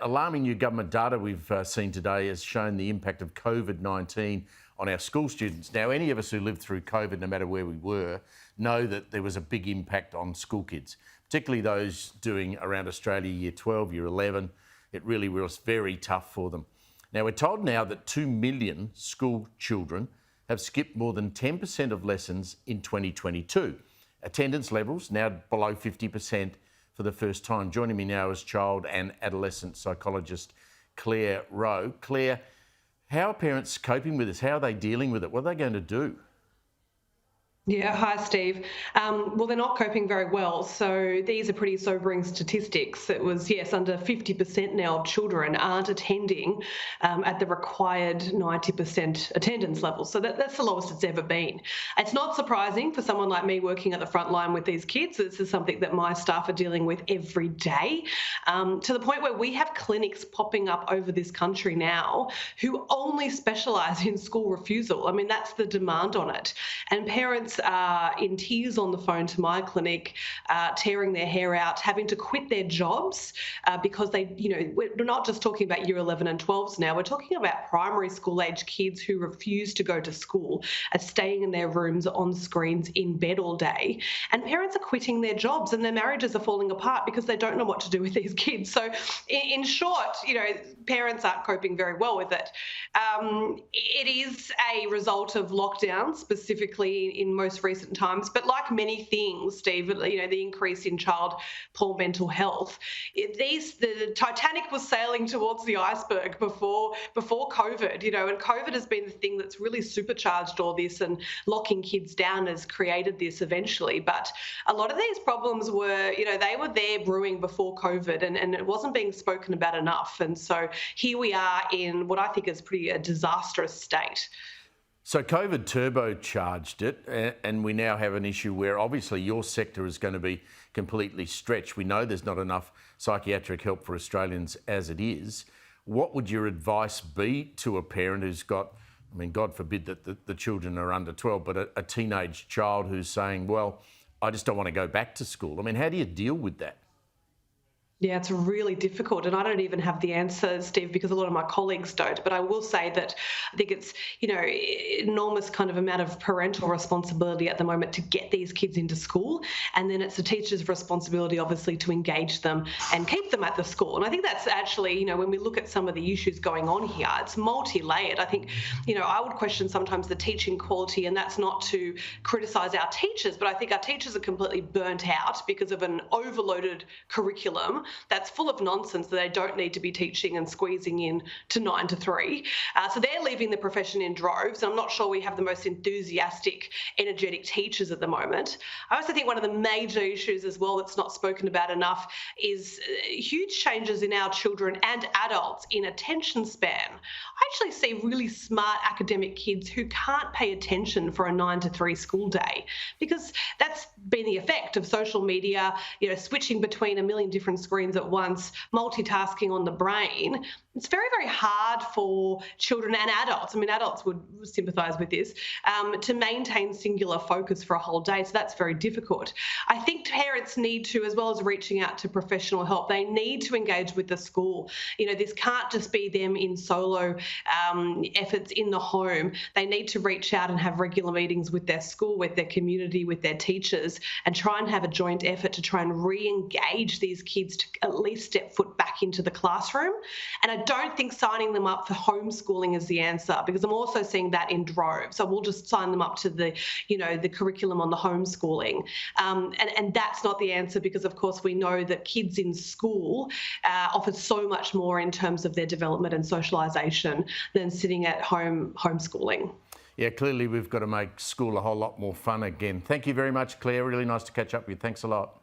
alarming new government data we've seen today has shown the impact of COVID-19 on our school students. Now, any of us who lived through COVID, no matter where we were, know that there was a big impact on school kids, particularly those doing around Australia Year 12, Year 11. It really was very tough for them. Now, we're told now that 2 million school children have skipped more than 10% of lessons in 2022. Attendance levels now below 50% for the first time. Joining me now is child and adolescent psychologist Clare Rowe. Clare, how are parents coping with this? How are they dealing with it? What are they going to do? Yeah, hi, Steve. Well, they're not coping very well. So these are pretty sobering statistics. It was, yes, under 50% now of children aren't attending at the required 90% attendance level. So that's the lowest it's ever been. It's not surprising for someone like me working at the front line with these kids. This is something that my staff are dealing with every day, to the point where we have clinics popping up over this country now who only specialise in school refusal. I mean, that's the demand on it. And parents are in tears on the phone to my clinic, tearing their hair out, having to quit their jobs because we're not just talking about year 11 and 12s now, we're talking about primary school age kids who refuse to go to school, are staying in their rooms on screens in bed all day. And parents are quitting their jobs and their marriages are falling apart because they don't know what to do with these kids. So in short, parents aren't coping very well with it. It is a result of lockdown, specifically in most recent times, but like many things, Steve, the increase in child poor mental health. The Titanic was sailing towards the iceberg before COVID, and COVID has been the thing that's really supercharged all this, and locking kids down has created this eventually. But a lot of these problems were, they were there brewing before COVID, and it wasn't being spoken about enough. And so here we are in what I think is pretty a disastrous state. So COVID turbocharged it, and we now have an issue where obviously your sector is going to be completely stretched. We know there's not enough psychiatric help for Australians as it is. What would your advice be to a parent who's got, God forbid that the children are under 12, but a teenage child who's saying, well, I just don't want to go back to school? How do you deal with that? Yeah, it's really difficult, and I don't even have the answer, Steve, because a lot of my colleagues don't. But I will say that I think it's, enormous kind of amount of parental responsibility at the moment to get these kids into school, and then it's the teacher's responsibility, obviously, to engage them and keep them at the school. And I think that's actually, when we look at some of the issues going on here, it's multi-layered. I think, I would question sometimes the teaching quality, and that's not to criticise our teachers, but I think our teachers are completely burnt out because of an overloaded curriculum that's full of nonsense that they don't need to be teaching and squeezing in to 9 to 3. So they're leaving the profession in droves, and I'm not sure we have the most enthusiastic, energetic teachers at the moment. I also think one of the major issues as well that's not spoken about enough is huge changes in our children and adults in attention span. I actually see really smart academic kids who can't pay attention for a 9 to 3 school day, because that's been the effect of social media, switching between a million different screens at once, multitasking on the brain. It's very, very hard for children and adults. Adults would sympathise with this, to maintain singular focus for a whole day. So that's very difficult. I think parents need to, as well as reaching out to professional help, they need to engage with the school. This can't just be them in solo efforts in the home. They need to reach out and have regular meetings with their school, with their community, with their teachers, and try and have a joint effort to try and re-engage these kids to at least step foot back into the classroom. And I don't think signing them up for homeschooling is the answer, because I'm also seeing that in droves. So we'll just sign them up to the curriculum on the homeschooling. And that's not the answer, because of course we know that kids in school offer so much more in terms of their development and socialisation than sitting at home homeschooling. Yeah, clearly we've got to make school a whole lot more fun again. Thank you very much, Clare. Really nice to catch up with you. Thanks a lot.